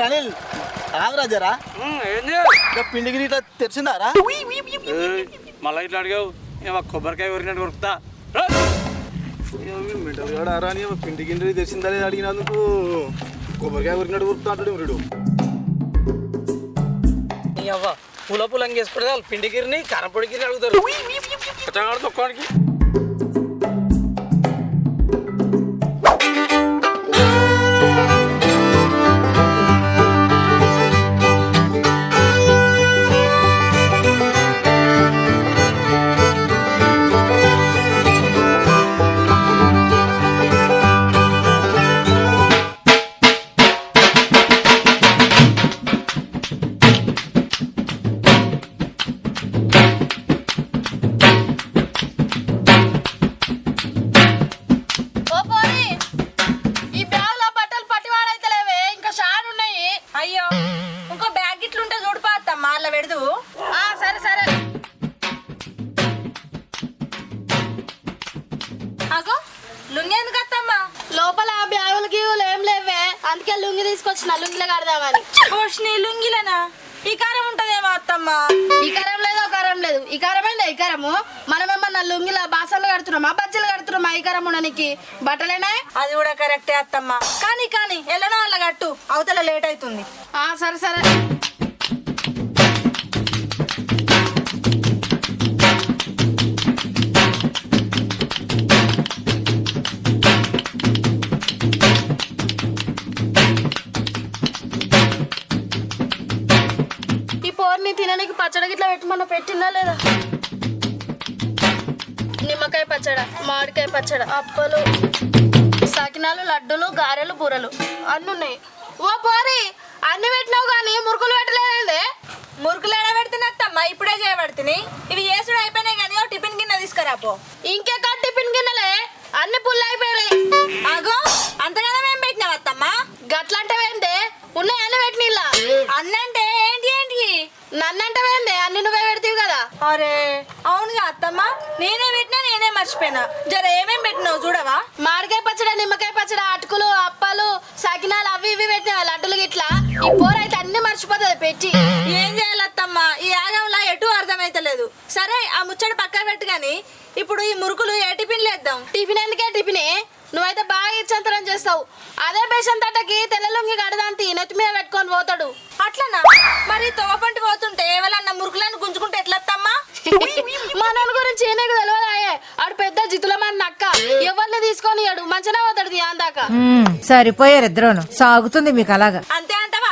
అనిల్ ఆగరా జరా ఏంది ఇంకా పిండి గిరి ఇట్లా తెరిచిందారా మళ్ళీ ఇట్లా అడిగావు ఏమో కొబ్బరికాయ ఊరినట్టు కొరుకుతా మెటల్ గాడు ఆరా అని పిండి గిండి తెరిచిందా లేదా అడిగినందుకు కొబ్బరికాయ ఊరినట్టు కొరుకుతా అంటాడు వీడు. నీ అవ్వ పుల పులంగా వేసుకుంటే వాళ్ళు పిండిగిరిని కరపొడిగిరిని అడుగుతారు తొక్కడానికి అయ్యో ఇంకో బ్యాగ్ ఇట్లుంటే చూడిపా అత్తమ్మా అలా పెడదు. సరే సరే అగో లుంగి ఎందుకు అత్తమ్మా? లోపల బ్యాగులకి ఏం లేవే, అందుకే లుంగి తీసుకొచ్చిన లుంగిలో కడదామని. పోషిని లుంగిలేనా? ఈ కారం ఉంటదేమో అత్తమ్మా. ఈ కారం లేదు ఓ కారం లేదు. ఈ కారమేందా ఈ కారము? మనమేమన్నా లుంగిల బాసలు కడుతున్నామా బజ్జీలు కడుతున్నామా? ఈ కారం ఉండనికి బట్టలేనా? అది కూడా కరెక్టే అత్తమ్మా. కానీ కానీ ఎల్లనో అల్ల కట్టు, అవతల లేట్ అవుతుంది. సరే సరే ఈ పోర్ని తినడానికి పచ్చడి గిట్లా పెట్టమన్నా పెట్టిందా లేదా? నిమ్మకాయ పచ్చడ, మామిడికాయ పచ్చడ, అప్పలు, సకినాలు, లడ్డులు, గారెలు, బూరలు అన్నీ ఉన్నాయి. ఓ పోరి అన్ని పెట్టినావు కానీ మురుకులు పెట్టలేదండి. మురుకులు ఎడ పెడుతున్నా అత్తమ్మా? ఇప్పుడే చేయబడుతుంది. ఇవి చేసుడు అయిపోయినాయి కానీ ఓ టిఫిన్ గిన్నె తీసుకురాపో. ఇంకెక్కడ టిఫిన్ గిన్నెలే అన్ని పుల్లు అయిపోయినాయి. అగో అంతగానే ఏం పెట్టినావు అత్తమ్మా? గట్లంటవేందే ఉన్నాయి అన్ని పెట్టిన అన్నంటే ఏంటి ఏంటి? నన్నంటవేందే అన్ని నువ్వే పెడతావు కదా. అరే అవునుగా అత్తమ్మా, నేనే పెట్టినా నేనే మర్చిపోయినా. జర ఏమేం పెట్టినావు చూడవా? మామిడికాయ పచ్చడి, నిమ్మకాయ పచ్చడి, అటుకులు, అప్పాలు, సకినాలు అవి ఇవి పెట్టిన లడ్డులు గిట్లా. ఈ పోరైతే అన్ని మర్చిపోతుంది పెట్టి. ఏం చేయాలి అత్తమ్మా? ఈ యాగంలా ఎటు అర్థమైతలేదు. సరే ఆ ముచ్చట పక్కన పెట్టు గాని ఇప్పుడు ఈ మురుకులు ఏ టిఫిన్ లేద్దాం? టిఫిన్ ఎందుకే టిఫినే? నువ్వైతే బాగా ఇచ్చంతరం చేస్తావు. అదే బేషన్ తట్టకి తెల్లలుంగి గడదాంతి నెత్తి మీద పెట్టుకొని పోతాడు. అట్లనా? మరి తోపంటి పోతుంటే ఎవరన్నా మురుకులను గుంజుకుంటే ఎట్లత్తమ్మా? మనోని గురించి నీకు తెలియదాయే, ఆడు పెద్ద జితుల మన నక్క. ఎవరిని తీసుకొని ఇయ్యడు, మంచిగా పోతాడు దియాందాకా. సరిపోయారు ఇద్దరును. సాగుతుంది మీకు అలాగా. అంతే అంటావా?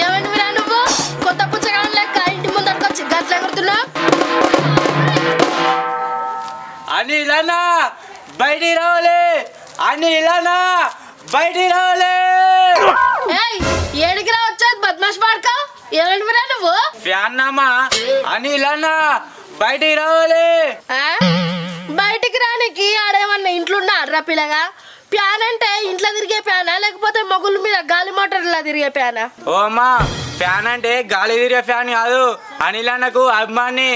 ఏమండి మీరా నువ్వు కొత్త పుచ్చగాడం లెక్క ఇంటి ముందరికి వచ్చి గట్ల ఎగురుతున్నావు? అని ఇలానా బయటికి రావాలి, అని ఇలానా బయటికి రావాలి. ఏయ్ ఏడికి రా వచ్చేది బద్మాష్ పాడక. ఏమండి మీరా నువ్వు? ఫ్యాన్ నామా అని ఇలానా బయటికి రావాలి. బయటికి రానికి ఆడేమన్నా ఇంట్లో ఉన్నారా పిల్లగా? ప్యాన్ అంటే ఇంట్లో తిరిగే ప్యానా లేకపోతే మొగుల మీద గాలి మోటార్లా తిరిగే ప్యానా? ఓ అమ్మా, ఫ్యాన్ అంటే గాలి తిరిగే ఫ్యాన్ కాదు, అనిల్ అన్నకు అభిమాని.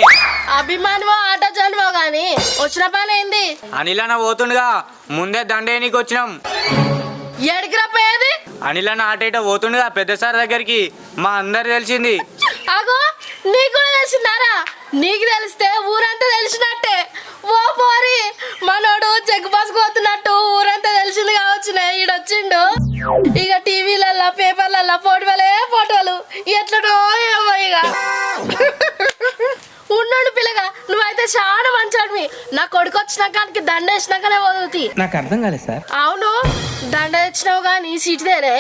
అభిమానమో ఆటో జన్మో గాని వచ్చిన పని ఏంది? అనిల్ అన్న పోతుండగా ముందే దండేనికి వచ్చినాం. ఏడికి రాపోయేది? అనిల్ అన్న ఆటేట పోతుండగా పెద్ద సార్ దగ్గరికి మా అందరు తెలిసింది. అగో నీకు కూడా తెలిసిందారా? నీకు తెలిస్తే ఊరంతా తెలిసినట్టే. ఓ పోరి మనోడు చెక్ బాస్ పోతున్నట్టు ఊరంతా తెలిసింది కావచ్చునే. ఈడొచ్చిండు ఇక టీవీలల్లా పేపర్లల్లా ఫోటోలు ఎట్లనో ఏమో ఇక. ఉన్నాడు పిల్లగా, నువ్వైతే చాలా మంచాడివి. నా కొడుకు వచ్చినాక దండ వేసినాకనే వదులుతీ. నాకు అర్థం కాలేదు సార్. అవును దండ తెచ్చినావు కానీ సీట్ దేరే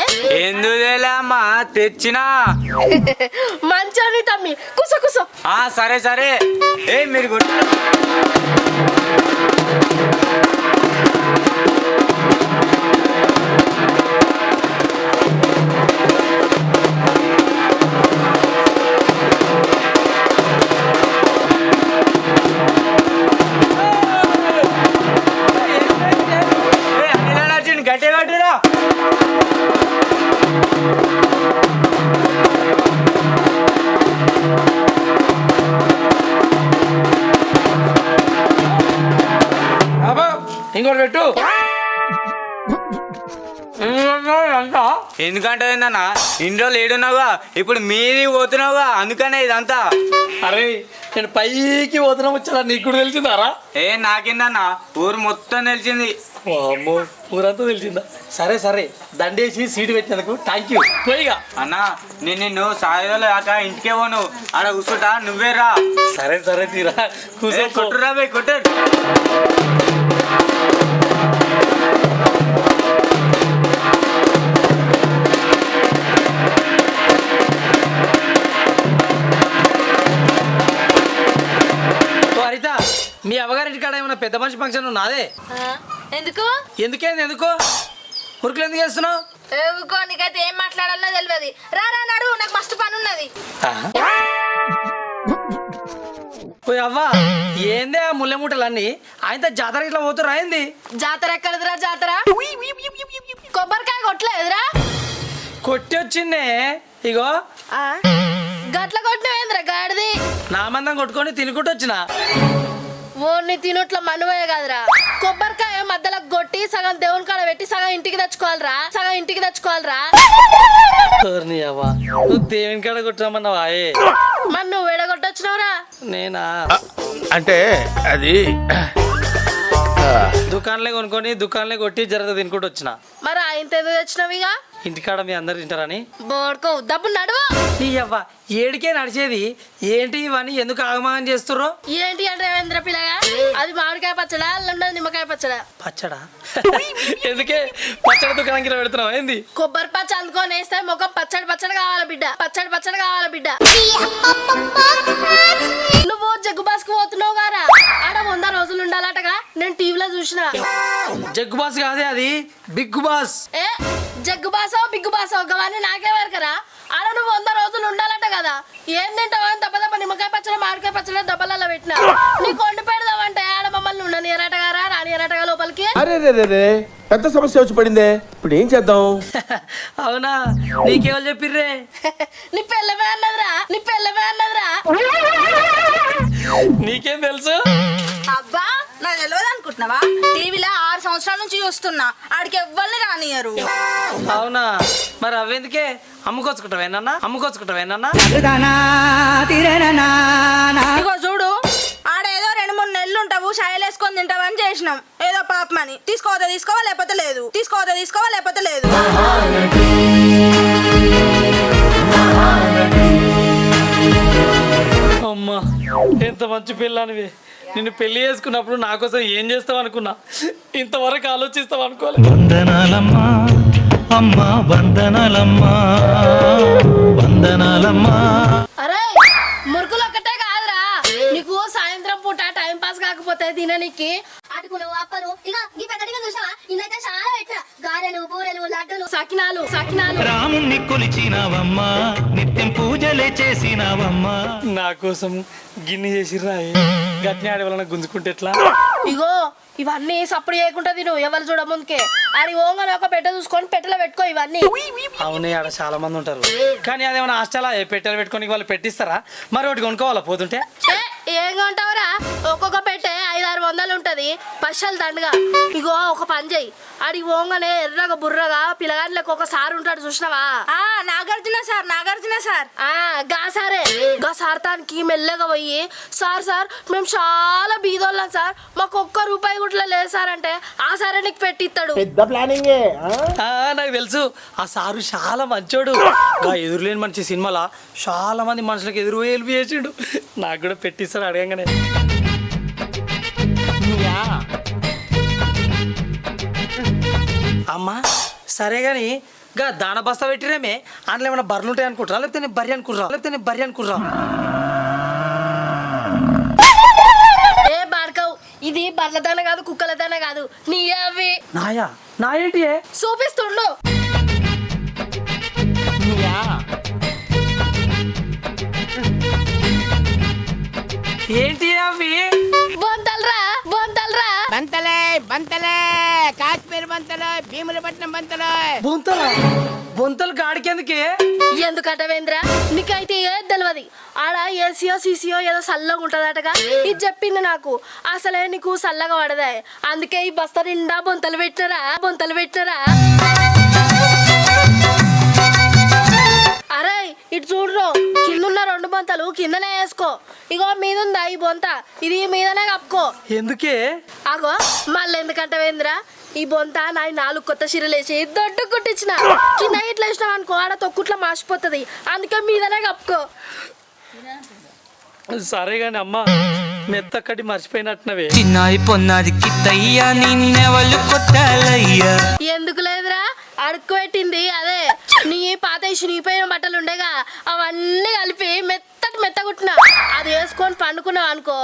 ఎందుదేలే అమ్మా తెచ్చినా. మంచోని తమ్మి కూసో కూసో. సరే సరే. ఏ మీరు కొట్టు. గట్టే కట్టురా. ఇంకోటి పెట్టు. ఎందుకంటే ఏందన్నా ఇన్ని రోజులు ఏడున్నావుగా, ఇప్పుడు మీది పోతున్నావుగా, అందుకనే ఇదంతా. అరే నేను పైకి పోతున్నా వచ్చా, నీకు కూడా తెలిసిందారా? నాకిందన్నా ఊరు మొత్తం తెలిసింది. అమ్మో ఊరంతా తెలిసిందా? సరే సరే దండేసి సీటు పెట్టినందుకు థ్యాంక్ యూ. పోయిగా అన్నా నిన్ను సాయంలో దాకా ఇంటికే పోను, ఆడ కూర్చుంటా, నువ్వే రా. సరే సరే తీరా కూర్చో. కొట్టురా బే కొట్టు. హరిత మీ అవ్వగారింటి కాడ ఏమన్నా పెద్ద మనిషి ఫంక్షన్ నాదే? ఎందుకు ఎందుకేంది ఎందుకు మురుకులు ఎందుకు చేస్తున్నావు? ఊకో, నీకైతే ఏం మాట్లాడాలో తెలియదు. రా రా నడు, నాకు మస్తు పని ఉన్నది. పోయి అవ్వా ఏందే ఆ ముళ్ళ మూటలన్నీ ఆయనతో జాతర ఇట్లా పోతురా ఏంది? జాతర ఎక్కడదిరా జాతర? కొబ్బరికాయ కొట్టలేదురా? కొట్టి వచ్చిందే ఇగో. గట్ల కొట్టినవేంద్రా గాడిది? నా మందం కొట్టుకొని తినుకుంటూ వచ్చిన. ఓన్ని తినుట్ల మనువే కాదురా, కొబ్బరికాయ మధ్యలో కొట్టి సగం దేవుని కాడ పెట్టి సగం ఇంటికి తెచ్చుకోవాలరా, సగం ఇంటికి తెచ్చుకోవాలరా. అవ్వా నువ్వు దేవుని కాడ కొట్టామన్నావా? మరి నువ్వు ఎడగొట్టొచ్చినవురా? నేనా అంటే అది దుకాణంలో కొనుక్కొని దుకాణంలో కొట్టి జరగ తినుకుంటూ వచ్చిన. మరి ఆయనతో ఎందుకు తెచ్చినావు? ఇక ఇంటికాడ మీ అందరు తింటారని. బోడుకో డబ్బు నడువు. నీ అవ్వ ఏడికే నడిచేది ఏంటి ఇవన్నీ ఎందుకు ఆగమాగం చేస్తుర్రు? ఏంటి అంటే రవీంద్ర పిల్లగా, అది మామిడికాయ పచ్చడా ఉండదు నిమ్మకాయ పచ్చడా? పచ్చడా? ఎందుకే పచ్చడి దుకాణం కింద పెడుతున్నావు ఏంది? కొబ్బరి పచ్చ అందుకొని వేస్తే ముఖం పచ్చడి పచ్చడి కావాలి బిడ్డ, పచ్చడి పచ్చడి కావాలి బిడ్డ. నువ్వు జగ్గు బాస్కు పోతున్నావు గారా, ఆడ 100 రోజులు ఉండాలటగా నేను టీవీలో చూసిన. జగ్గు బాస్ కాదే అది బిగ్ బాస్. ఏ జగ్గు బాసో బిగ్గు బాసో గవన్నీ నాకే వరకరా. ఆడ నువ్వు 100 రోజులు ఉండాలట కదా, ఏం తింటావా? దెబ్బ దెబ్బ నిమ్మకాయ పచ్చడి మామిడికాయ పచ్చడి దెబ్బలలో పెట్టినా. నీకు వండి పెడదామంటే ఆడ మమ్మల్ని ఉండని ఎరటగారా రాని ఎరటగా లోపలికి. అరే రే రే రే పెద్ద సమస్య వచ్చి పడిందే, ఇప్పుడు ఏం చేద్దాం? అవునా నీకేవాళ్ళు చెప్పిర్రే? నీ పిల్లమే అన్నదిరా, నీ పిల్లమే అన్నదిరా. నీకేం తెలుసు? అబ్బా నాకు తెలియదు అనుకుంటున్నావా? టీవీలో 6 సంవత్సరాల నుంచి చూస్తున్నా, ఆడికి ఎవ్వరిని రానియరు. అవునా మరి అవ్వెందుకే అమ్ముకొచ్చుకుంటావేనన్నా? ఇగో చూడు, ఆడేదో 2-3 నెలలు ఉంటావు, షాయలు వేసుకొని తింటావు అని చేసినాం. ఏదో పాపమని తీసుకోవా లేకపోతే లేదు, తీసుకోవా లేకపోతే లేదు. అమ్మా ఎంత మంచి పిల్లనివి. నిన్ను పెళ్లి చేసుకున్నప్పుడు నా కోసం ఏం చేస్తావు అనుకున్నా, ఇంతవరకు ఆలోచిస్తావు అనుకోలేదు. వందనాలమ్మా అమ్మా, వందనాలమ్మా వందనాలమ్మా. అరే మురుకులు ఒక్కటే కాదురా, నీకు సాయంత్రం పూట టైం పాస్ కాకపోతే తిననీకి అటుకులు అప్పలు ఇక ఈ పెద్దగా చూసావా, ఇన్నైతే చాలా పెట్టా. గారెలు బూరెలు లడ్డూలు సకినాలు రాముణ్ణి కొలిచినావమ్మా, నిత్యం పూజలే చేసినావమ్మా. నా కోసం గిన్నె చేసిర్రా, గట్ని ఆడే వలన గుంజుకుంటే ఎట్లా? ఇగో ఇవన్నీ సప్పుడు చేయకుండా తిను, ఎవరు చూడ ముందుకే. ఆడి ఓంగని ఒక పెట్టె చూసుకొని పెట్టెలో పెట్టుకో ఇవన్నీ. అవునే ఆడ చాలా మంది ఉంటారు, కానీ అదేమన్నా హాస్టల్ పెట్టెలు పెట్టుకొని వాళ్ళు పెట్టిస్తారా? మరి ఒకటి కొనుక్కోవాలా పోతుంటే? ఏం కొంటావురా, ఒక్కొక్క పెట్టె 500-600 ఉంటది, పైసలు దండగా. ఇగో ఒక పని చెయ్యి, ఆడి ఓంగనే ఎర్రగా బుర్రగా పిల్లగాడికి ఒక సార్ ఉంటాడు చూసినావా? నాగార్జున సార్. గా సారే, గా సార్ తానికి మెల్లగా పోయి, సార్ మేము చాలా బీదోళ్ళం సార్, మాకు ₹1 కూడా లేదు సార్ అంటే, ఆ సారే నీకు పెట్టిస్తాడు. నాకు తెలుసు ఆ సారు చాలా మంచోడు. ఎదురులేని మంచి సినిమాలా చాలా మంది మనుషులకు ఎదురు హెల్ప్ చేసిండు. నాకు కూడా పెట్టిస్తాడు అడగంగానే. అమ్మా సరే గాని గా దాన బస్తా పెట్టిరేమే అందులో ఏమైనా బర్రెలు ఉంటాయి అనుకుంటారా లేకపోతే నేను బర్రె అనుకుంటా ఏ బాడకవు ఇది బర్ల దాన కాదు కుక్కల దాన కాదు నీ అవి నా ఏంటి చూపిస్తుండు ఏంటి అవి బొంతలరా బంతలే బంతలే కాశ్మీర్ బంతలు భీములపట్నం బంతలు బొంతలు గాడికెందుకే ఎందుకటవేంద్ర నీకైతే ఏది తెలియదు ఆడ ఏసీయో సీసీయో ఏదో చల్లగా ఉంటదటగా ఇది చెప్పింది నాకు అసలే నీకు చల్లగా పడదా అందుకే ఈ బస్తా నిండా బొంతలు పెట్టినరా అరే ఇటు చూడరు కిందున్న 2 బొంతలు కిందనే వేసుకో ఇగో మీద ఉందా ఈ బొంత ఇది మీదనే కప్పుకో ఎందుకే అగో మళ్ళీ ఎందుకంటవేంద్రా ఈ బొంత నా 4 కొత్త చీరలేసి దొడ్డు కుట్టించిన కింద ఇట్లా వేసినావు అనుకో ఆడ తొక్కుట్లా మాసిపోతుంది అందుకే మీదనే కప్పుకో సరే గాని అమ్మా మెత్తక్కడి మర్చిపోయినట్టునవే చిన్నారి పొన్నాది కిత్తయ్యా నిన్నెవలు కొట్టాలయ్యా ఎందుకు లేదురా అడుక్కు పెట్టింది అదే నీ పాత చినిగిపోయిన బట్టలు ఉండేగా అవన్నీ కలిపి మెత్తగుట్టినా అది వేసుకొని పండుకున్నావు అనుకో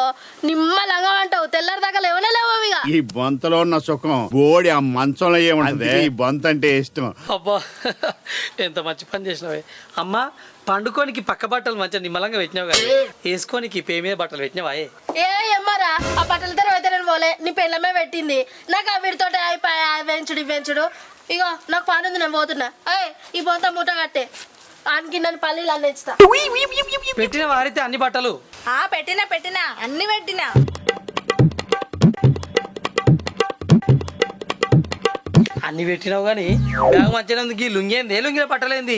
నిమ్మలంగా అంటావు తెల్లారి దాకా లేవనే లేవు ఇక ఈ బొంతలో ఉన్న సుఖం బోడి ఆ మంచంలో ఏముంటది ఈ బొంత అంటే ఇష్టం. అబ్బా ఎంత మంచి పని చేసినావే అమ్మా పండుకోనికి పక్క బట్టలు మంచిగా నిమ్మలంగా పెట్టినావు కదా వేసుకోనికి పే మీద బట్టలు పెట్టినావా ఏమరా ఆ బట్టల తర్వాత అయితే నేను పోలే నీ పెళ్ళమే పెట్టింది నాకు ఆ వీడితో అయిపోయా వెంచుడు ఇగో నాకు పని ఉంది నేను పోతున్నా ఈ బొంత మూట కట్టే ఆనికి నన్ను పల్లీలు అన్నిస్తా పెట్టిన వారైతే అన్ని బట్టలు పెట్టినా అన్ని పెట్టినా అన్ని పెట్టినావు కానీ బ్యాగ్ మంచిగా ఈ లుంగేంది లుంగిన బట్టలేంది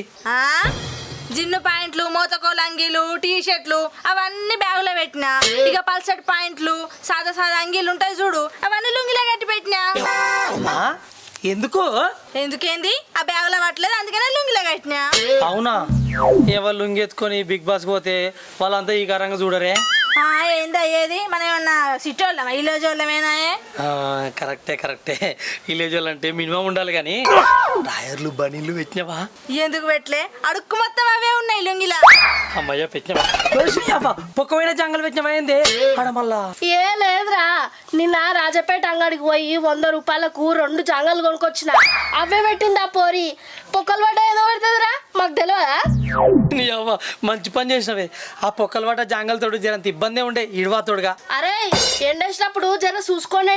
జిన్ను ప్యాంట్లు మోతకోల అంగీలు టీ షర్ట్లు అవన్నీ బ్యాగులో పెట్టినా ఇక పల్సట్ ప్యాంట్లు సాదా అంగీలు ఉంటాయి చూడు అవన్నీ లుంగిలో కట్టి పెట్టినా ఎందుకేంది ఆ బ్యాగులో పట్టలేదు అందుకనే లుంగిలో కట్టినా అవునా ఎవరు లుంగి ఎత్తుకొని బిగ్ బాస్ పోతే వాళ్ళంతా ఈ కారంగా చూడరే ఏంది అయ్యేది మనం ఏమన్నా సిటీ వాళ్ళమా విలేజ్ వాళ్ళమేనా కరెక్టే విలేజ్ వాళ్ళు అంటే మినిమం ఉండాలి కానీ టైర్లు బనీళ్ళు పెట్టినావా ఎందుకు పెట్టలే అడుక్కు మొత్తం అవే ఉన్నాయి లుంగిలా అమ్మయ్య పెట్టినావా పొక్కమైన జంగలు పెట్టినావా ఏంది ఆడ మళ్ళా ఏ లేదురా నిన్న రాజపేట అంగడికి పోయి 100 రూపాయలకు 2 జంగలు కొనుక్కొచ్చిన అవే పెట్టింది ఆ పోరి పొక్కలు పడ్డ ఏదో పడుతుందిరా మాకు తెలియదా నీ అవ్వ మంచి పని చేసినవే ఆ పొక్కల వాట జాంగలతోడు జరంత ఇబ్బంది ఉండే ఇడవాతోడుగా అరే ఎండేసినప్పుడు జర చూసుకోండి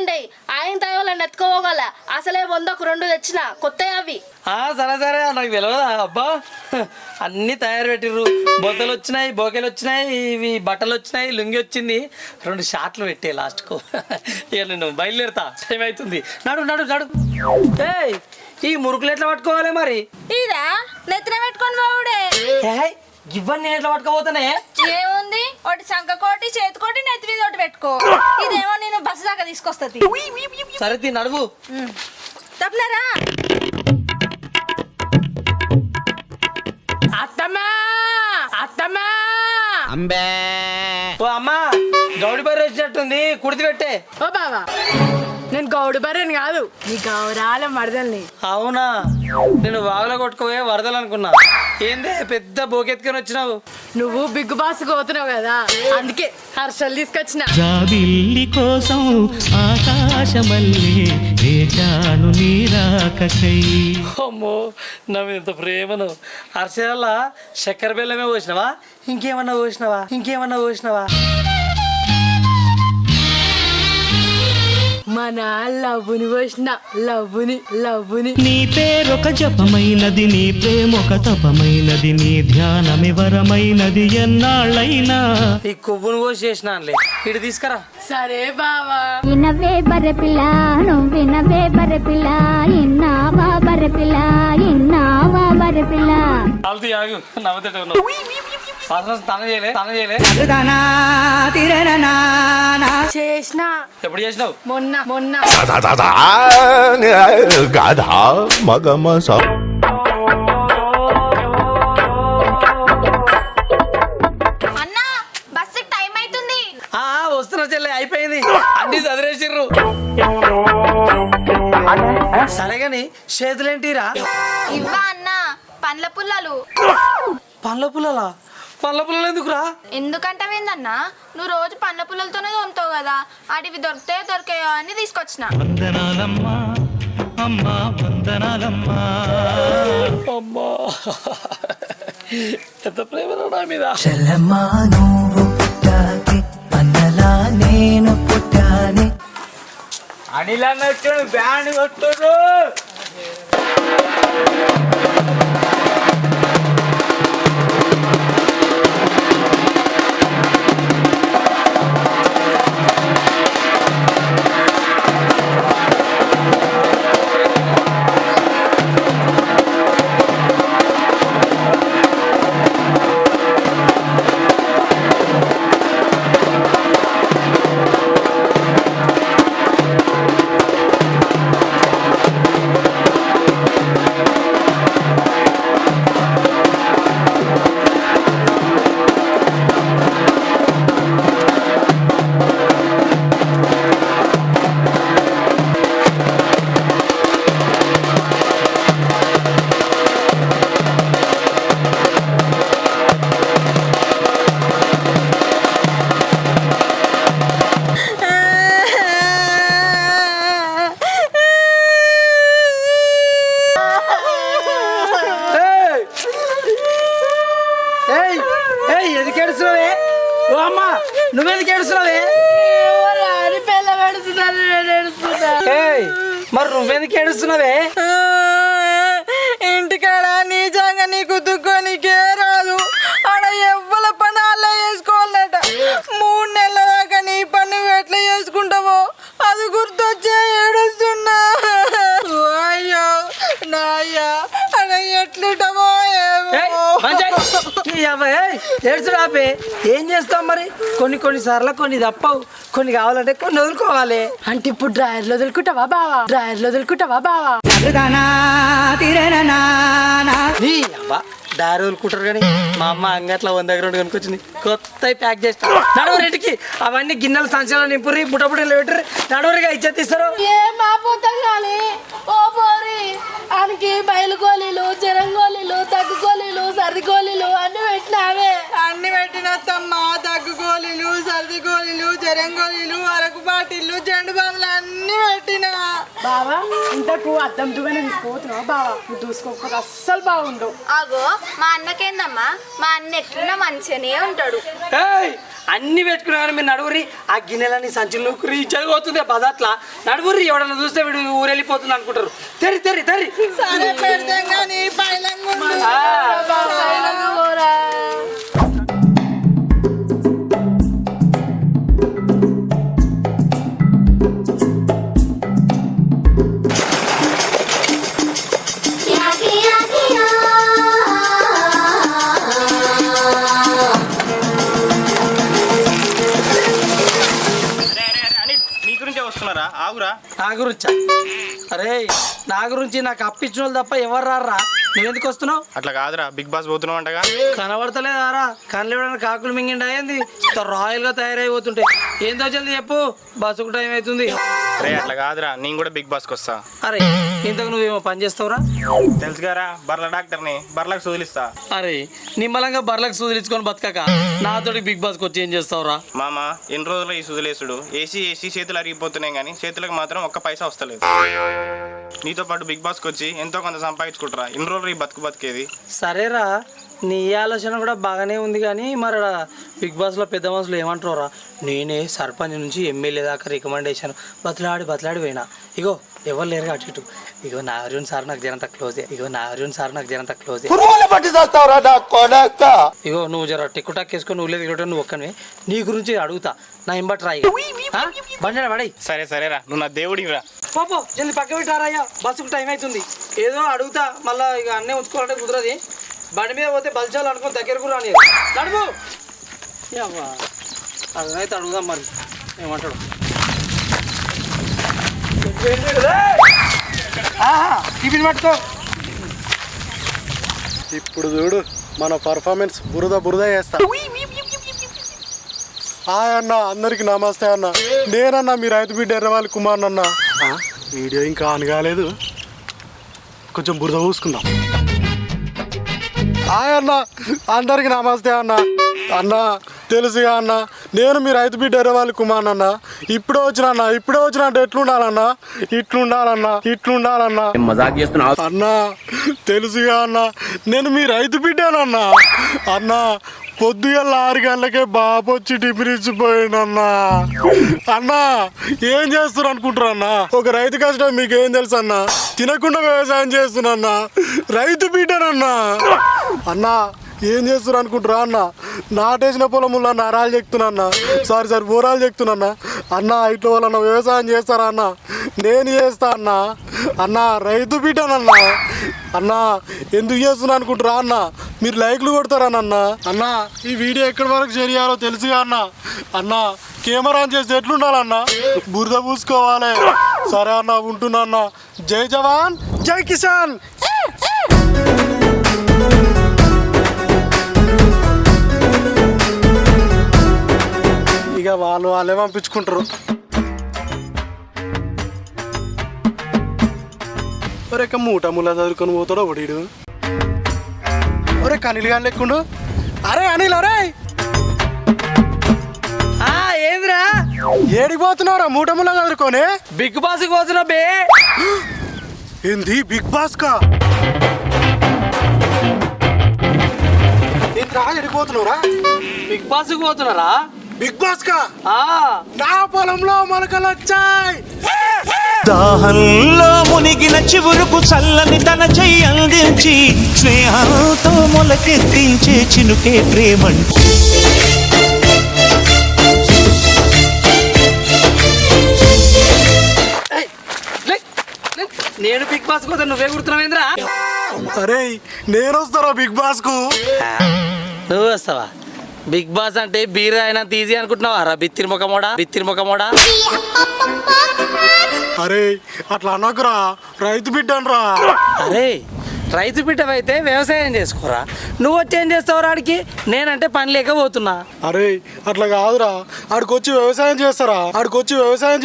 ఆయన తయాలని ఎత్తుకోగల అసలే 100కు 2 తెచ్చిన కొత్త అవి సరే నాకు తెలియదా అబ్బా అన్ని తయారు పెట్టిర్రు బొద్దలు వచ్చినాయి బోకెలు వచ్చినాయి ఇవి బట్టలు వచ్చినాయి లుంగి వచ్చింది 2 షాట్లు పెట్టే లాస్ట్కు ఇక నేను బయలుదేరుతా టైం అవుతుంది నడు ఏయ్ ఈ మురుకులు ఎట్లా పట్టుకోవాలి మరి ఇదా నెత్తిన పెట్టుకొని బావుడే ఇవన్నీ ఎట్లా పట్టుకోపోతానే ఏముంది ఒకటి సంకకోటి చేతికోటి నెత్తి మీద ఒకటి పెట్టుకో ఇదేమో నేను బస్సు దాకా తీసుకొస్తుంది సరే నడువు తప్పనారా అత్తమ్మా అంబే ఓ అమ్మా గౌడి బర్రె వచ్చినట్టుంది కుడితి పెట్టే ఓ బావా నేను గౌడు బర్రెని కాదు నీ గౌరాల మరదల్ని. అవునా నేను వాగులో కొట్టుకోవే వరదలు అనుకున్నా ఏందే పెద్ద బోకెత్తుకొని వచ్చినావు నువ్వు బిగ్ బాస్ పోతున్నావు కదా అందుకే హర్షలు తీసుకొచ్చిన. జాబిల్లి కోసం ఆకాశమల్లే వేచాను నీరాకై. అమ్మో నా మీద ఇంత ప్రేమను అరసేల చక్కెర బెల్లమే పోసినావా ఇంకేమన్నా పోసినావా మన లవ్వుని పోసిన లవ్వుని నీ పేరొక జపమైనది నీ ప్రేమొక తపమైనది నీ ధ్యానమి వరమైనది ఎన్నాళ్ళైనా. ఈ కొవ్వును పోసి చేసినానులే ఇటు తీసుకురా. సరే బావా. ఇనవే బర్రెపిల్ల నువ్వినవే బర్రెపిల్ల ఇన్నావా బర్రెపిల్ల ఆల్తీ ఆగు నవ్వుతూ స్నానం చేయలే చేసిన ఎప్పుడు చేసినావు మొన్న అన్నా బస్సు టైం అవుతుంది వస్తున్నా చెల్లె అయిపోయింది అన్ని చదివేసిర్రు సరే గాని చేతులేంటిరా ఇవ్వా అన్న పండ్ల పుల్లలు. పండ్ల పుల్లలా? పండ్ల పుల్లలు ఎందుకురా? ఎందుకంటావేందన్నా, నువ్వు రోజు పండ్ల పుల్లలతోనే తోముతావు కదా, అడివి దొరికాయో అని తీసుకొచ్చిన. వందనాలమ్మా అమ్మా వందనాలమ్మా. అమ్మా ఎంత ప్రేమ నా మీద. అనిల్ అన్న వచ్చాడు, బ్యాండ్ కొట్టుడు. ఎందుకు ఏడుస్తున్నావే? ఓ అమ్మా నువ్వెందుకు ఏడుస్తున్నావే? మరి నువ్వెందుకు ఏడుస్తున్నావే? ఇంటికాడ నిజంగా నీకు దుఃఖానికే రాదు, ఆడ ఎవ్వల పని అలా వేసుకోవాలట. 3 నెలల దాకా నీ పని ఎట్లా చేసుకుంటావో అది గుర్తొచ్చే ఏడుస్తున్నా. అయ్యో నాయ్యా అలా ఎట్లుంటావో ఏడ్చుడాపే. ఏం చేస్తావు మరి? కొన్ని సార్లు కొన్ని తప్పవు, కొన్ని కావాలంటే కొన్ని వదులుకోవాలి. అంటే ఇప్పుడు డ్రాయర్లో వదులుకుంటావా బావా? డ్రాయర్లో వదులుకుంటావా బావా? నీ అవ్వ దారి వదులుకుంటారు కానీ మా అమ్మ అంగట్లో 100 గ్రౌండ్ కనుకొచ్చింది, కొత్త ప్యాక్ చేస్తా. నడవరింటికి అవన్నీ గిన్నెలు సంచాలు నింపురి, బుట్టబుట్టలు పెట్టరు, నడవరిగా ఇచ్చేస్తారు. ఏం మాపోతాం కానీ ఓ పోరి ఆయనకి బయలు గోళీలు, జరం గోళీలు, దగ్గు గోళీలు, సర్ది గోళీలు అన్ని పెట్టినావే. అన్ని పెట్టినత్తమ్మా, దగ్గు గోళీలు, సర్ది గోళీలు, జరం గోళీలు, అరకు బాటిల్లు, జెండు బాంబులు అన్ని పెట్టినా. బావా ఇంతకు అద్దం దువ్వెన తీసుకోతున్నావా బావా? నువ్వు చూసుకోకపోతే అస్సలు బాగుండు. అగో మా అన్నకేందమ్మా, మా అన్న ఎట్లున్నా మంచిగానే ఉంటాడు. అన్ని పెట్టుకున్నాను మీరు నడువురి. ఆ గిన్నెలని సంచులు చదిపోతుంది బదాట్లా నడువురి. ఎవడన్నా చూస్తే వీడు ఊరెళ్ళిపోతుంది అనుకుంటారు. తెరి తెరి తెరి సరే పెడతాం కానీ నా గురించా? అరే నా గురించి నాకు అప్పించిన వాళ్ళు తప్ప ఎవరు రారా? నువ్వెందుకు వస్తున్నావు? అట్లా కాదురా, బిగ్ బాస్ పోతున్నావు అంటగా. కనబడతలేదారా? కళ్ళు ఇవ్వడానికి కాకులు మింగిండా ఏంది? రాయల్ గా తయారైపోతుంటే ఏందో జల్ది చెప్పు, బస్సుకు టైం అవుతుంది. అరే అట్లా కాదురా, నేను కూడా బిగ్ బాస్కి వస్తా. అరే ఇంతకు నువ్వేమో పని చేస్తావురా? తెలుసు గారా, బర్ల డాక్టర్ని, బర్లకు సూదిలిస్తా. అరే నిమ్మలంగా బర్లకు సూదిలించుకొని బతకక నాతోటి బిగ్ బాస్కి వచ్చి ఏం చేస్తావురా? మామ ఎన్ని రోజులు ఈ సూదిలేసుడు, ఏసీ చేతులు అరిగిపోతున్నాయి కానీ చేతులకు మాత్రం ఒక్క పైసా వస్తలేదు. నీతో పాటు బిగ్ బాస్కి వచ్చి ఎంతో కొంత సంపాదించుకుంటారా, ఇన్ని రోజులు ఈ బతికేది. సరేరా, నీ ఆలోచన కూడా బాగానే ఉంది కానీ మరి బిగ్ బాస్లో పెద్ద మనుషులు ఏమంటారా? నేనే సర్పంచ్ నుంచి ఎమ్మెల్యే దాకా రికమెండేషన్ బతలాడి పోయినా. ఇగో ఎవరు లేరుగా అటు ఇటు. ఇగో నా అరుణ్ సార్ నాకు జనంత క్లోజే. ఇగో నువ్వు జర టిక్కు టాక్ వేసుకొని నువ్వు లేదు నువ్వు ఒక్కనే నీ గురించి అడుగుతా. నా ఇంబట్ రాయి బండి పడి. సరేరా, నువ్వు నా దేవుడిరా. పోపో జల్ది పక్క పెట్టారయ్యా, బస్సుకు టైం అవుతుంది. ఏదో అడుగుతా, మళ్ళీ ఇక అన్నీ ఉంచుకోవాలంటే కుదరది. బండి మీద పోతే బలిచాలు అనుకుని దగ్గరకు రాని నడుపు. అదనైతే అడుగుదాం మరి ఏమంటాడు. టిఫిన్ పట్టుకో. ఇప్పుడు చూడు మన పర్ఫార్మెన్స్ బురద చేస్తా. హాయ్ అన్న, అందరికి నమస్తే అన్న. నేనన్నా మీ రైతు బిడ్డ ఎర్రవాలి కుమార్ అన్న. వీడియో ఇంకా ఆన్ కాలేదు, కొంచెం బురద పూసుకుందాం. హాయ్ అన్న, అందరికి నమస్తే అన్న. అన్న తెలుసుగా అన్న, నేను మీ రైతు బిడ్డ ఎర్రవాలి కుమార్ అన్న. ఇప్పుడే వచ్చిన అంటే ఎట్లుండాలన్నా, ఇట్లుండాలన్నా అన్న. తెలుసుగా అన్న, నేను మీ రైతు బిడ్డానన్నా. అన్న పొద్దుగల 6 గంటలకే బాబు వచ్చి టిఫిన్ ఇచ్చిపోయిందన్నా. అన్న ఏం చేస్తున్నారు అనుకుంటారు అన్న? ఒక రైతు కష్టం మీకేం తెలుసు అన్న? తినకుండా వ్యవసాయం చేస్తున్నా, రైతు బిడ్డనన్నా. అన్న ఏం చేస్తున్నారు అనుకుంటారా అన్న? నాటేసిన పొలముల్లో నరాలు చెక్తున్నా, సారీ బోరాలు చెక్తున్నా. అన్న ఇట్లా వాళ్ళన్న వ్యవసాయం చేస్తారా అన్న? నేను చేస్తా అన్న. అన్న రైతు బిడ్డనన్నా. అన్న ఎందుకు చేస్తున్నా అనుకుంటారా అన్న? మీరు లైక్లు కొడతారనన్న. అన్న ఈ వీడియో ఎక్కడి వరకు చేయాలో తెలుసుగా అన్న. అన్న కెమెరా ఆన్ చేస్తే ఎట్లుండాలన్న? బురద పూసుకోవాలి. సరే అన్న, ఉంటున్నా అన్న. జై జవాన్ జై కిసాన్. ఇక వాళ్ళే పంపించుకుంటారు. ఒరేక మూట ముళ్ళ చదువుకొని పోతాడో ఒకడు. ఒరే అనిల్ గాని లెక్కుండు. అరే అనిల్, అరే ఏంద్రా ఏడికి పోతున్నావురా మూట ముళ్ళ చదువుకొని? బిగ్ బాస్ పోతున్నా బే. ఏంది బిగ్ బాస్ కా? ఏంద్రా ఎడిపోతున్నావురా? బిగ్ బాస్ పోతున్నారా? బిగ్ బాస్ కా? నా పొలంలో మొలకలు వచ్చాయి. దాహంలో మునిగిన చివురుకు చల్లని తన చెయ్యి అందించి స్నేహంతో మొలకెత్తించే చినుకే ప్రేమంటే. నేను బిగ్ బాస్ కోసం నువ్వే కుడుతున్నావేంద్రా? అరే నేను వస్తారా బిగ్ బాస్ కు? నువ్వు వస్తావా? బిగ్ బాస్ అంటే బీర్ అయినా తీసి అనుకుంటున్నావా రా? బిత్తిరి ముఖమోడా. అరే అట్లా అనకురా, రైతు బిడ్డనరా. అరే రైతు బిడ్డవైతే వ్యవసాయం చేసుకోరా. నువ్వు వచ్చి ఏం చేస్తావు రాడికి? నేనంటే పని లేక పోతున్నా. అరే అట్లా కాదురా, ఆడికొచ్చి వ్యవసాయం చేస్తారా? ఆడికొచ్చి వ్యవసాయం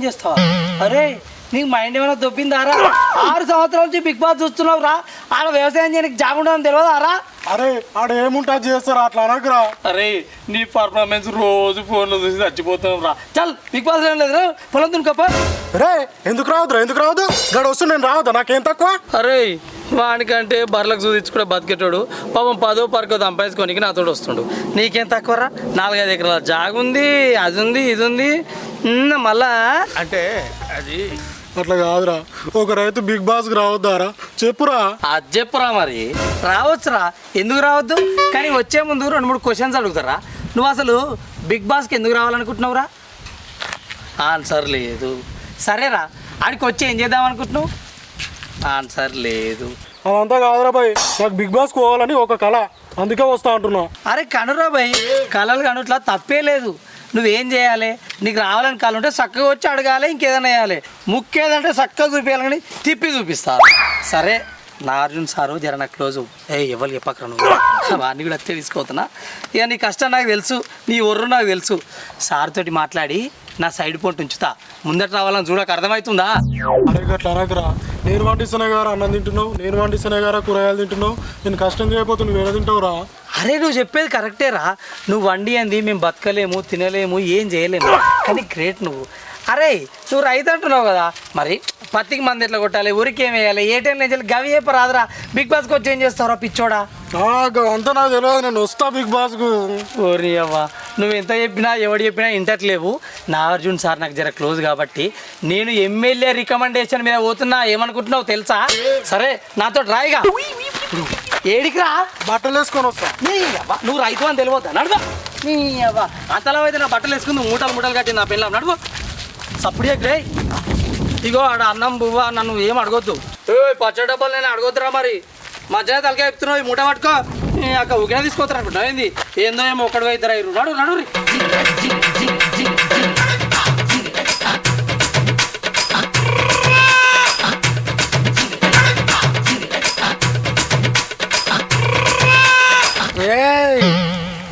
చేస్తావా? అరే నీకు మైండ్ ఏమైనా దొబ్బిందారా? 6 సంవత్సరాల నుంచి బిగ్ బాస్ చూస్తున్నావు రా. ఆడ వ్యవసాయం చేయడానికి జాగుండదని తెలియదారా? అరే ఆడ ఏముంటా చేస్తారా, అట్లా అనకురా. అరే నీ పర్ఫార్మెన్స్ రోజు ఫోన్లో చూసి చచ్చిపోతున్నావు రా. చల్ బిగ్ బాస్ ఏం లేదు, పొలం దునుకప్ప. రే ఎందుకు రావద్దు? గడ వస్తు నేను రావద్దా? నాకేం తక్కువ? అరే వానికంటే బర్లకు చూపించుకుంటే బతికేటోడు పాపం 10 పరకో సంపాదించుకోనికి నాతోడు వస్తుండు. నీకేం తక్కువరా? 4-5 ఎకరాల జాగుంది, అది ఉంది, ఇది ఉంది. మళ్ళా అంటే అది అట్లా కాదురా, ఒక రైతు బిగ్ బాస్ కి రావద్దారా? చెప్పురా. అది చెప్పురా. మరి రావచ్చురా, ఎందుకు రావద్దు? కానీ వచ్చే ముందు 2-3 క్వశ్చన్స్ అడుగుతారా. నువ్వు అసలు బిగ్ బాస్కి ఎందుకు రావాలనుకుంటున్నావురా? ఆన్సర్ లేదు. సరేరా, ఆడికి వచ్చి ఏం చేద్దాం అనుకుంటున్నావు? ఆన్సర్ లేదు. అదంతా కాదురా బాయ్, నాకు బిగ్ బాస్కి పోవాలని ఒక కళ, అందుకే వస్తా అంటున్నా. అరే కనురా బాయ్, కళలు కనుట్లా తప్పే లేదు. నువ్వేం చేయాలి? నీకు రావాలని కళ ఉంటే చక్కగా వచ్చి అడగాలి, ఇంకేదైనా వేయాలి. ముక్కేదంటే చక్కగా చూపించాలి, కానీ తిప్పి చూపిస్తారు. సరే నాగార్జున సారు జర నాకు క్లోజు. ఎవరు చెప్పకరా, నువ్వు వాడిని కూడా అత్తే తీసుకోతున్నా. ఇక నీ కష్టం నాకు తెలుసు, నీ ఒర్రు నాకు తెలుసు. సార్ తోటి మాట్లాడి నా సైడ్ పోటీ ఉంచుతా. ముందట రావాలని చూడక అర్థమవుతుందా? అరే అట్లా అనకురా, నేను వండిస్తున్నా గారా అన్నం తింటున్నావు, నేను వండిస్తున్నా గారా కూరగాయలు తింటున్నావు. నేను కష్టం చేయకపోతే నువ్వు ఏదో తింటావురా? అరే నువ్వు చెప్పేది కరెక్టేరా. నువ్వు వండి అంది మేము బతకలేము, తినలేము, ఏం చేయలేము, కానీ గ్రేట్ నువ్వు. అరే నువ్వు రైతు అంటున్నావు కదా, మరి పత్తికి మంది ఎట్లా కొట్టాలి, ఊరికి ఏం వేయాలి, ఏ టైం నుంచి గవి చెప్పరాదురా. బిగ్ బాస్కి వచ్చి ఏం చేస్తావురా పిచ్చోడా? అంతా నాకు తెలియదు, నేను వస్తా బిగ్ బాస్కు. ఓరి అవ్వ, నువ్వు ఎంత చెప్పినా ఎవడు చెప్పినా ఇంటట్లేవు. నాగార్జున సార్ నాకు జర క్లోజ్ కాబట్టి నేను ఎమ్మెల్యే రికమెండేషన్ మీద పోతున్నా. ఏమనుకుంటున్నావు తెలుసా? సరే నాతో రాయిగా. ఏడికి రా? బట్టలు వేసుకొని వస్తా. నువ్వు రైతు అని తెలియవద్దా? నడువా. నీ అవ్వ అంతలా అయితే నా బట్టలు వేసుకుంది మూటలు కట్టింది నా పిల్ల. నడువు సప్పుడు గ్రే. ఇగో ఆడ అన్నం బువ్వ నన్ను ఏం అడగొద్దు. పచ్చడి డబ్బాలు నేను అడగొద్దురా. మరి మధ్యాహ్నం తలకాయ చెప్తున్నావు, ఈ మూట పట్టుకో. అక్క ఉగిన తీసుకోతారు అనుకుంటున్నావు ఏంది? ఏందో ఏమో ఒక్కడు ఇద్దరు అయ్యారు. నడు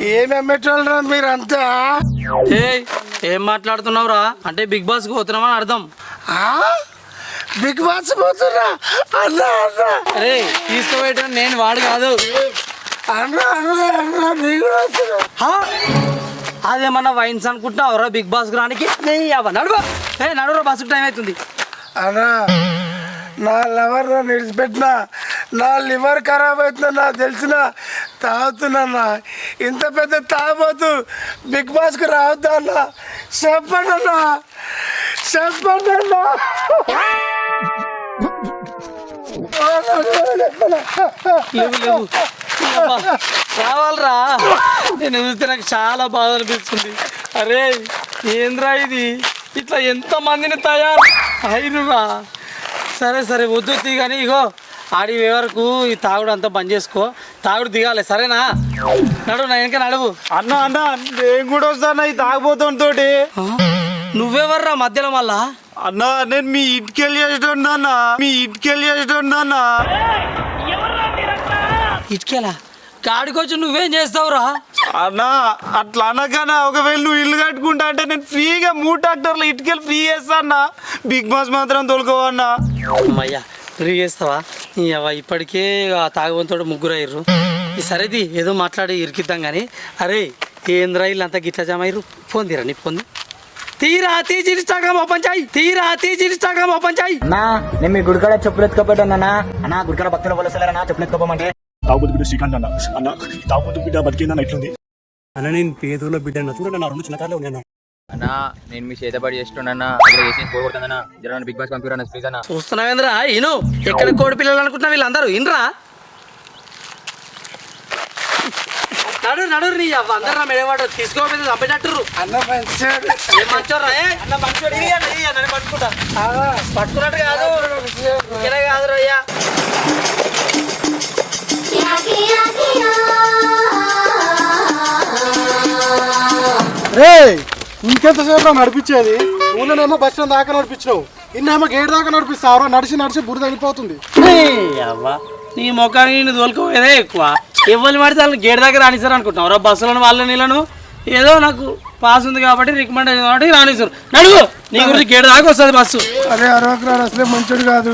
ఏమేమెట్టాలరా మీరంతా? ఏం మాట్లాడుతున్నావురా? అంటే బిగ్ బాస్ పోతున్నామని అర్థం. బిగ్ బాస్ పోతున్నా అన్నా అన్నా. అరే తీసుకోబెట్టిన నేను వాడు కాదు. అన్నా అన్నా అన్నా నీకు అదేమన్నా వైన్స్ అనుకుంటున్నావురా బిగ్ బాస్ రానికి? నడువురా, బస్సుకు టైం అవుతుంది. అన్నా నా లవర్ నిడిచిపెట్టిన నా లివర్ ఖరాబ్ అవుతుందా నాకు తెలిసిన తాగుతున్నా. ఇంత పెద్ద తాగబోతు బిగ్ బాస్కి రావద్దా అన్న? చెప్పండి అన్న, చెప్పండి అన్న. లేవు రావాలరా. నేను చూస్తే నాకు చాలా బాధ అనిపిస్తుంది. అరే ఏంద్రా ఇది, ఇట్లా ఎంతమందిని తయారు అయినరా. సరే సరే వద్దు తీ కానీ ఇగో ఆడి వరకు ఈ తాగుడు అంతా బంద్ చేసుకో. తాగుడు దిగాలి సరేనా? నడువు నా వెనక నడువు. అన్న అన్న నేను కూడా వస్తాను ఈ తాగిపోతుంటోటి. నువ్వెవర్రా మధ్యలో మళ్ళా? అన్న నేను మీ ఇంటికెళ్ళి చేసేటోన్నా, మీ ఇంటికెళ్ళి చేసేటోన్నా. ఇటుకెలా కాడికొచ్చి నువ్వేం చేస్తావురా? అన్న అట్లా అనగానే ఒకవేళ నువ్వు ఇల్లు కట్టుకుంటా అంటే నేను ఫ్రీగా 3 ట్రాక్టర్లు ఇటుకెళ్ళి ఫ్రీ చేస్తా అన్న. బిగ్ బాస్ మాత్రం తోలుకోవన్నా. అమ్మయ్యా ఫ్రీ చేస్తావా? ఇప్పటికే తాగుబంతోడు 3 అయ్యారు. ఈ సరేది ఏదో మాట్లాడి ఇరికిద్దాం కానీ. అరే ఏంద్రా వీళ్ళంతా గిట్ల జమ అయ్యారు? ఫోన్ తీరా నీ ఫోన్ తీరా, తీసి ఇన్స్టాగ్రామ్ ఓపెన్ చేయి. ఇన్స్టాగ్రామ్ ఓపెన్ చేయి. నేను మీ గుడికాడ చెప్పులు ఎత్తుకోపోయాను అన్న. గుడికాడ భక్తులు పోలేసారా చెప్పులు ఎత్తుకోపోమంటే? తాగుబోతు బిడ్డ శ్రీకాంత్ అన్న. అన్న తాగుబోతు బిడ్డ బతికిందన్న ఎట్లుంది అన్న? నేను పేదోళ్ళ బిడ్డ చూడండి, నా 2 చిన్న కార్లో ఉన్నాను అన్న. నేను మీ చేతబడి చేస్తున్నా జర బిగ్ బాస్ పంపిరా ప్లీజ్ అన్న. చూస్తున్నావేంద్రా ఇను, ఎక్కడ కోడి పిల్లలు అనుకుంటున్నా వీళ్ళందరూ ఇన్రా. నడు నీ అందరు మెడవాడు తీసుకోకపోతే చంపేటట్టు. అన్న మంచివాడు. పట్టుకున్నట్టు కాదు కాదు అయ్యా. రే ఇంకెంతసేపు నడిపించేది? ఊళ్ళోనేమో బస్ స్టాండ్ దాకా నడిపించినావు, ఇన్నేమో గేట్ దాకా నడిపిస్తావు. నడిచి బురద అయిపోతుంది. నీ ముఖానికి నేను తోలుకోపోయేదే ఎక్కువ. ఎవరిని పడితే వాళ్ళు గేట్ దగ్గర రానిస్తారు అనుకుంటున్నావు? బస్సులను వాళ్ళ నీళ్ళను ఏదో నాకు పాస్ ఉంది కాబట్టి రికమెండేషన్ కాబట్టి రానిస్తారు. నడువు, నీ గురించి గేట్ దాకా వస్తుంది బస్సు. అరే అరవకు అసలే మంచోడు కాదు.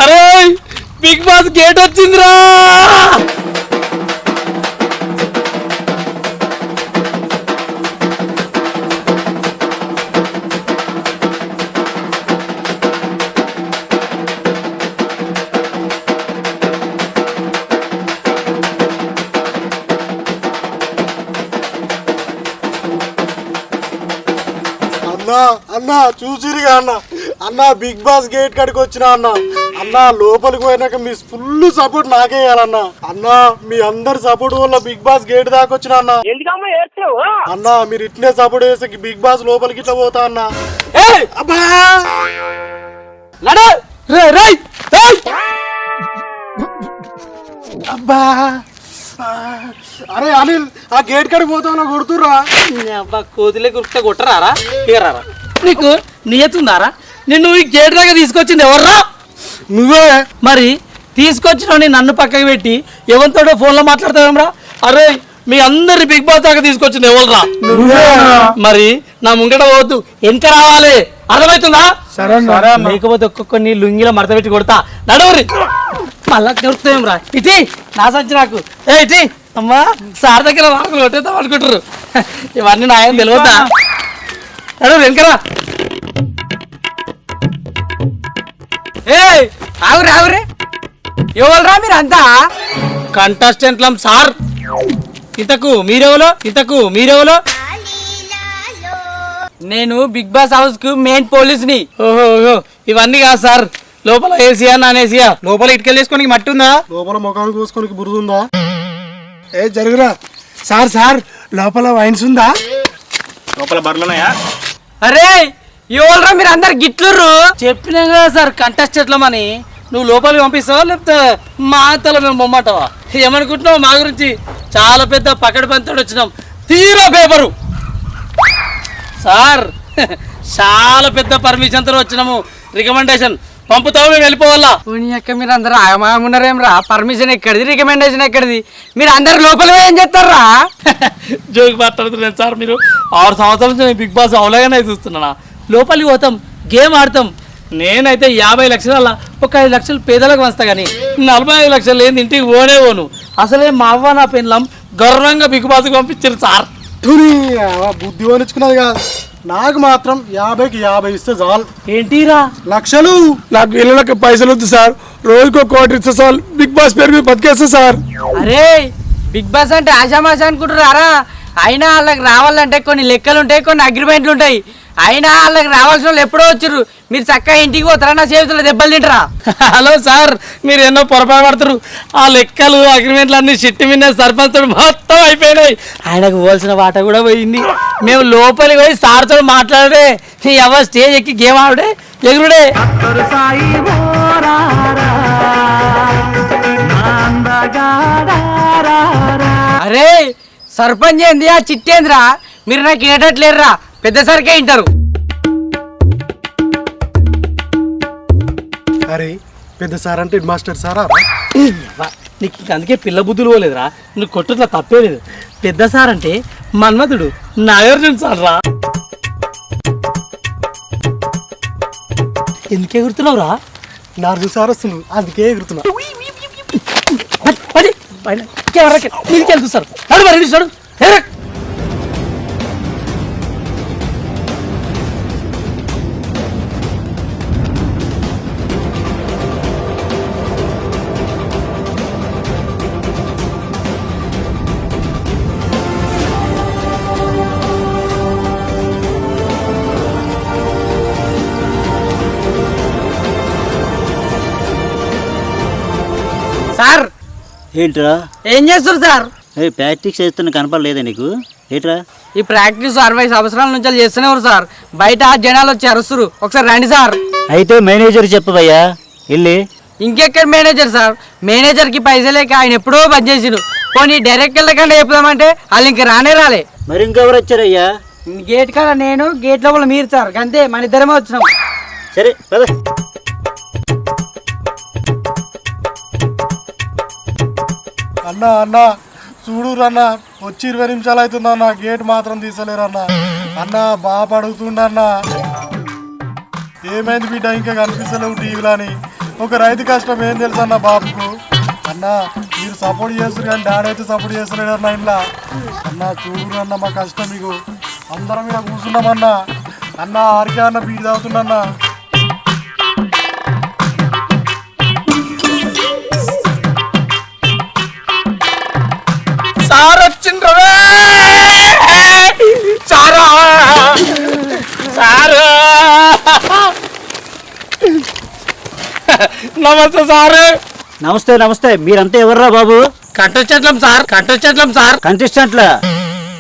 అరే బిగ్ బాస్ గేట్ వచ్చిందిరా. అన్న చూసిరుగా అన్న. అన్న బిగ్ బాస్ గేట్ కాడికి వచ్చినా అన్న. అన్న లోపలికి పోయినాక మీ ఫుల్ సపోర్ట్ నాకే ఇవ్వాలన్న. అన్న మీ అందరి సపోర్ట్ వల్ల బిగ్ బాస్ గేట్ దాకా వచ్చినా అన్న. అన్న మీరు ఇట్నే సపోర్ట్ చేస్తే బిగ్ బాస్ లోపలికి ఇట్లా పోతా అన్న. అబ్బా అబ్బా అరే అనిల్ ఆ గేట్ కాడికి పోతావు కొడుతురా. కోతిలే గుర్త కొట్టరారా? ఇగరారా నీకు నియతుందారా? నిన్ను ఈ గేట్ దాకా తీసుకొచ్చింది ఎవర్రా? నువ్వే. మరి తీసుకొచ్చిన నన్ను పక్కకి పెట్టి ఎవరితోడో ఫోన్లో మాట్లాడతావేమ్రా? అరే మీ అందరి బిగ్ బాస్ దాకా తీసుకొచ్చింది ఎవర్రా? మరి నా ముంగట పోవద్దు, వెనక రావాలి. అర్థమవుతుందా? లేకపోతే ఒక్కొక్కరిని లుంగిలో మడత పెట్టి కొడతా. నడవరి మళ్ళా దొరుకుతాయేమ్రా? ఇటీ నా సంచి నాకు. ఇటీ అమ్మా సార్ దగ్గర వాకులు కొట్టేద్దాం అనుకుంటారు. ఇవన్నీ నాయన తెలియదా? నడవరు వెనకరా. ఆవురే ఎవరురా మీరు అంతా? కంటెస్టెంట్లం సార్. ఇంతకు మీరెవలో? నేను బిగ్ బాస్ హౌస్ కు మెయిన్ పోలీస్ని. ఓహో ఇవన్నీ కాదు సార్. లోపల ఏసీయా నాన్ ఏసీయా? లోపల ఇటుకెళ్ళేసుకోనికి మట్టి ఉందా? లోపల ముఖానికి కోసుకోనికి బురద ఉందా? జరుగురా సార్ లోపల వైన్స్ ఉందా? లోపల బర్లున్నాయా? అరే ఎవరురా మీరు అందరు గిట్లుర్రు? చెప్పినా కదా సార్ కంటెస్టెంట్లమని. నువ్వు లోపలికి పంపిస్తావా లేకపోతే మా అంతలో మేము బొమ్మంటావా? ఏమనుకుంటున్నావు మా గురించి? చాలా పెద్ద పకడ్ పంతోడు వచ్చినాం. తీరా పేపరు సార్ చాలా పెద్ద పర్మిషన్తో వచ్చినాము. రికమెండేషన్ పంపుతాము, మేము వెళ్ళిపోవాలా. మీరు అందరూ ఆయమాగున్నారేం రా? పర్మిషన్ ఎక్కడిది, రికమెండేషన్ ఎక్కడిది? మీరు అందరు లోపల ఏం చేస్తారా? జోకి మాట్లాడుతున్నాను సార్. మీరు 6 సంవత్సరాల నుంచి నేను బిగ్ బాస్ అవలేగానే చూస్తున్నానా. లోపలికి పోతాం, గేమ్ ఆడతాం. నేనైతే 50 లక్షల ఒక 5 లక్షలు పేదలకు వస్తా, కానీ 45 లక్షలు ఏంది ఇంటికి పోను. అసలే మా అవ్వ నా పెళ్ళం గర్వంగా బిగ్ బాస్కి పంపించారు సార్. బుద్ధి వనిచ్చుకున్నది కాదు, నాకు మాత్రం 50కి 50 ఇస్తే చాలు. ఏంటిరా లక్షలు? నాకు వీళ్ళకి పైసలు వద్దు సార్, రోజుకో 1 కోటి ఇస్తే చాలు. బిగ్ బాస్ పేరు మీద బతికేస్తా సార్. అరే బిగ్ బాస్ అంటే ఆశామాష అనుకుంటున్నారా? అయినా వాళ్ళకి రావాలంటే కొన్ని లెక్కలు ఉంటాయి, కొన్ని అగ్రిమెంట్లు ఉంటాయి. అయినా వాళ్ళకి రావాల్సిన వాళ్ళు ఎప్పుడో వచ్చారు. మీరు చక్కగా ఇంటికి పోతారా? నా చేతుల్లో దెబ్బలు తింటారా? హలో సార్, మీరు ఎన్నో పొరపాటు పడతారు. ఆ లెక్కలు అగ్రిమెంట్లు అన్ని చిట్టి మీద సర్పంచ్ మొత్తం అయిపోయినాయి. ఆయనకు పోవాల్సిన వాట కూడా పోయింది. మేము లోపలికి పోయి సార్తో మాట్లాడే ఎవరు స్టేజ్ ఎక్కి గేమ్ ఆడే ఎగురుడే. అరే సర్పంచ్ ఏంది, ఆ చిట్టేంద్రా? మీరు నాకు వినేటట్లేరురా, పెద్ద సరికే వింటారు. అరే పెద్ద సార్ అంటే మాస్టర్ సారా? నీకు ఇంక అందుకే పిల్ల బుద్ధులు పోలేదురా. నువ్వు కొట్టుట్లా తప్పేలేదు. పెద్ద సార్ అంటే మన్మధుడు, నాగార్జున సార్ రా. ఎందుకే ఎగురుతున్నావురా? నార్జున సార్ వస్తుంది, అందుకే ఎగురుతున్నా. నీకు సార్ నడు. సార్ ఏంట్రా ఏం చేస్తారు సార్? ప్రాక్టీస్ చేస్తున్న కనపడలేదా నీకు? ఏంట్రా ఈ ప్రాక్టీస్ 60 సంవత్సరాల నుంచి చేస్తున్నారు సార్. బయట జనాలు వచ్చి అరుస్తురు, ఒకసారి రండి సార్. అయితే మేనేజర్ చెప్పవయ్యా వెళ్ళి. ఇంకెక్కడ మేనేజర్ సార్? మేనేజర్కి పైసలేక ఆయన ఎప్పుడో బంద్ చేసిరు. పోనీ డైరెక్టర్ల కంటే చెప్దామంటే వాళ్ళు ఇంక రాలే. మరి ఇంకెవరు వచ్చారయ్యా? గేట్ కాడ నేను, గేట్ లోపల మీరు సార్. అంతే, మన ఇద్దరమే వచ్చినాం. సరే పద. అన్నా అన్న చూడురన్న, వచ్చి 20 నిమిషాలు అవుతుందన్న, గేట్ మాత్రం తీసలేరన్న. అన్న బాగా అడుగుతుండన్న, ఏమైంది బిడ్డ ఇంకా కనిపిస్తలేవు టీవీలో అని. ఒక రైతు కష్టం ఏం తెలుసు అన్న బాబుకు. అన్న మీరు సపోర్ట్ చేస్తారు కానీ డాడీ అయితే సపోర్ట్ చేస్తలేడు అన్న ఇంట్లో. అన్న చూడురన్న మా కష్టం మీకు. అందరం ఇలా కూర్చున్నామన్నా. అన్న ఆరికే అన్న బీడి తాగుతున్నా. సార్ వచ్చిండ్రు సారా. సారు నమస్తే సార్. నమస్తే నమస్తే. మీరంతా ఎవర్రా బాబు? కంటెస్టెంట్లం సార్. కంటెస్టెంట్లా?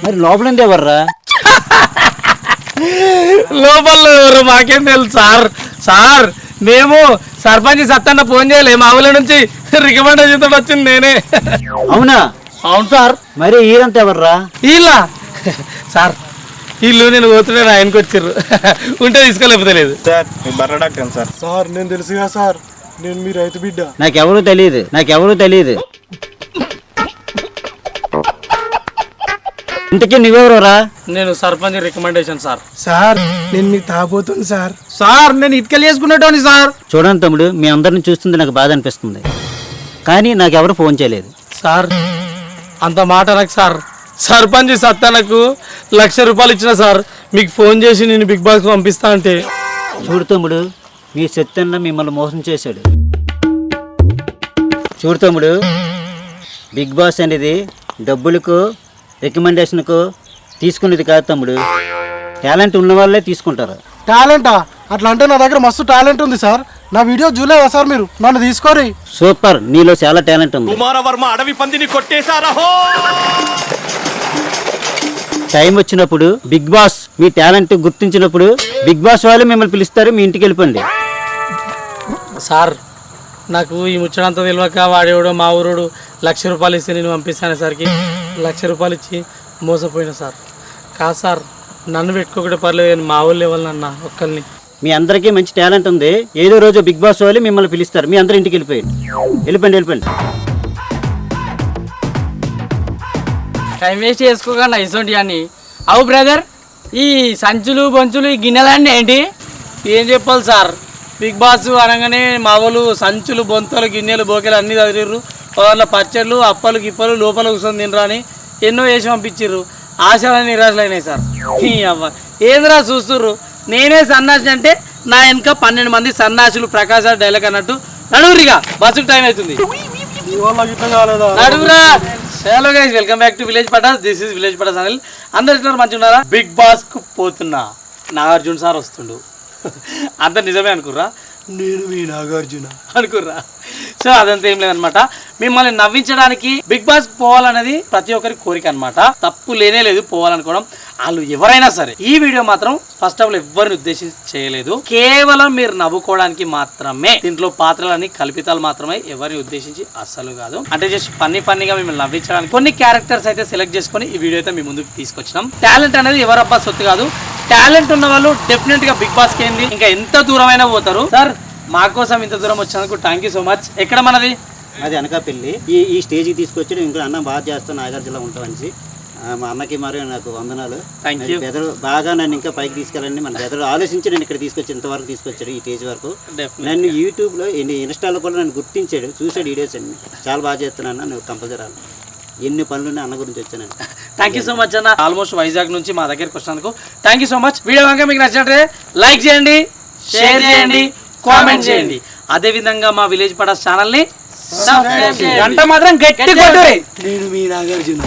మరి లోపల ఎవర్రా? లోపల ఎవరు మాకేం తెలుసు సార్. సార్ మేము సర్పంచ్ సత్తన్న ఫోన్ చేయలే, మా ఊళ్ళ నుంచి రికమెండేషన్ వచ్చింది నేనే. అవునా? అవును సార్. మరి ఈరంతా ఎవర్రా? వీళ్ళ సార్, వీళ్ళు నేను పోతున్నాను, ఆయనకు వచ్చారు. ఉంటే తీసుకోలేకపోతే లేదు సార్. మీ బర్ర డాక్టర్ సార్. సార్ నేను తెలుసుగా సార్, నేను మీ రైతు బిడ్డ. నాకెవరూ తెలియదు. ఇంతకీ నువ్వెవరా? నేను సర్పంచ్ రికమెండేషన్ సార్. సార్ నేను మీకు తాగబోతుంది సార్. సార్ నేను ఇటుకలు వేసుకునేటోని సార్. చూడండి తమ్ముడు, మీ అందరిని చూస్తుంది నాకు బాధ అనిపిస్తుంది, కానీ నాకెవరు ఫోన్ చేయలేదు. సార్ అంత మాట నాకు సార్. సర్పంచ్ సత్తనకు ₹1,00,000 ఇచ్చిన సార్, మీకు ఫోన్ చేసి నేను బిగ్ బాస్కి పంపిస్తా అంటే. చూడు తమ్ముడు, మీ సత్తన్న మిమ్మల్ని మోసం చేశాడు. చూడు తమ్ముడు, బిగ్ బాస్ అనేది డబ్బులకు రికమెండేషన్కు తీసుకునేది కాదు తమ్ముడు. టాలెంట్ ఉన్న వాళ్ళే తీసుకుంటారు. టాలెంటా? అట్లా అంటే నా దగ్గర మస్తు టాలెంట్ ఉంది సార్. నా వీడియో చూడలేదా సార్ మీరు? నన్ను తీసుకోరి. సూపర్, నీలో చాలా టాలెంట్ ఉంది. కుమారవర్మ అడవి పందిని కొట్టేశారా? టైం వచ్చినప్పుడు బిగ్ బాస్ మీ టాలెంట్ గుర్తించినప్పుడు బిగ్ బాస్ వాళ్ళు మిమ్మల్ని పిలుస్తారు, మీ ఇంటికి వెళ్ళిపోండి. సార్ నాకు ఈ ముచ్చడంతా తెలియక వాడేవాడు మా ఊరోడు ₹1,00,000 ఇస్తే నేను పంపిస్తాను సార్కి. ₹1,00,000 ఇచ్చి మోసపోయిన సార్. కాదు సార్, నన్ను పెట్టుకోకుండా పర్లేదు కానీ మా వాళ్ళు ఇవ్వాలన్నా ఒక్కరిని. మీ అందరికీ మంచి టాలెంట్ ఉంది. ఏదో రోజు బిగ్ బాస్ వాళ్ళు మిమ్మల్ని పిలుస్తారు. మీ అందరూ ఇంటికి వెళ్ళిపోండి. టైం వేస్ట్ చేసుకోకుండా ఇసోంటి అని. అవు బ్రదర్, ఈ సంచులు బొంచులు ఈ గిన్నెలన్నీ ఏంటి? ఏం చెప్పాలి సార్, బిగ్ బాస్ అనగానే మా వాళ్ళు సంచులు బొంతలు గిన్నెలు బోకెలు అన్నీ చదివిర్రు. వాళ్ళ పచ్చళ్ళు అప్పలు గిప్పలు లోపల కూర్చొని తినరా అని ఎన్నో వేసి పంపించిర్రు. ఆశలు నిరాశలు అయినాయి సార్. అవ్వ ఏంద్రా చూస్తుర్రు, నేనే సన్నాసి అంటే నా వెనక 12 మంది సన్నాసులు ప్రకాశ డైలాగ్ అన్నట్టు నడువురిగా, బస్సుకు టైం అవుతుంది. నడువురా. Hello guys, welcome back to village Patas. This is village Patas channel. అందరు మంచిగా ఉన్నారా? బిగ్ బాస్ కు పోతున్నా, నాగార్జున సార్ వస్తుండు. అంత నిజమే అనుకుర్రా? నేను మీ నాగార్జున అనుకుర్రా? సో అదంతా ఏం లేదనమాట, మిమ్మల్ని నవ్వించడానికి బిగ్ బాస్ పోవాలనేది ప్రతి ఒక్కరి కోరిక అనమాట. తప్పు లేనే లేదు పోవాలనుకోవడం. వాళ్ళు ఎవరైనా సరే, ఈ వీడియో మాత్రం ఫస్ట్ ఆఫ్ ఆల్ ఎవరిని ఉద్దేశించి చేయలేదు, కేవలం మీరు నవ్వుకోవడానికి మాత్రమే. దీంట్లో పాత్రలన్నీ కల్పితాలు మాత్రమే, ఎవరిని ఉద్దేశించి అస్సలు కాదు. అంటే జస్ట్ ఫన్నీగా మిమ్మల్ని నవ్వించడానికి కొన్ని క్యారెక్టర్స్ అయితే సెలెక్ట్ చేసుకొని ఈ వీడియో అయితే మీ ముందుకు తీసుకొచ్చినాం. టాలెంట్ అనేది ఎవరబ్బా సొత్తు కాదు. టాలెంట్ ఉన్న వాళ్ళు డెఫినెట్ గా బిగ్ బాస్ కి ఏంది ఇంకా ఎంత దూరమైనా పోతారు. సార్ మా కోసం ఇంత దూరం వచ్చినందుకు థ్యాంక్ యూ సో మచ్. ఎక్కడ మనది? అది అనకాపల్లి. ఈ స్టేజ్కి తీసుకొచ్చి ఇంకా అన్న బాగా చేస్తాను, నాగార్జునలా ఉంటామని మా అన్నకి మరి నాకు వందనాలు. బెదరు బాగా నన్ను ఇంకా పైకి తీసుకెళ్ళండి. మన బెదరు ఆలోచించి నేను ఇక్కడ తీసుకొచ్చి ఇంతవరకు తీసుకొచ్చాడు, ఈ స్టేజ్ వరకు. నన్ను యూట్యూబ్లో ఇన్స్టాలో కూడా నన్ను గుర్తించాడు, చూసాడు వీడియోస్ అన్ని. చాలా బాగా చేస్తున్నాను, నువ్వు కంపల్సరీ ఎన్ని పనులు అన్న గురించి వచ్చాను. థ్యాంక్ యూ సో మచ్ అన్న. ఆల్మోస్ట్ వైజాగ్ నుంచి మా దగ్గరికి వచ్చినందుకు thank you so much. Video కనుక మీకు నచ్చినట్లయితే లైక్ చేయండి, షేర్ చేయండి, కామెంట్ చేయండి. అదే విధంగా మా విలేజ్ పటాస్ ఛానల్ ని సబ్స్క్రైబ్ చేయండి. గంట మాత్రం గట్టి కొట్టుర్రి. నేను మీ నాగార్జున.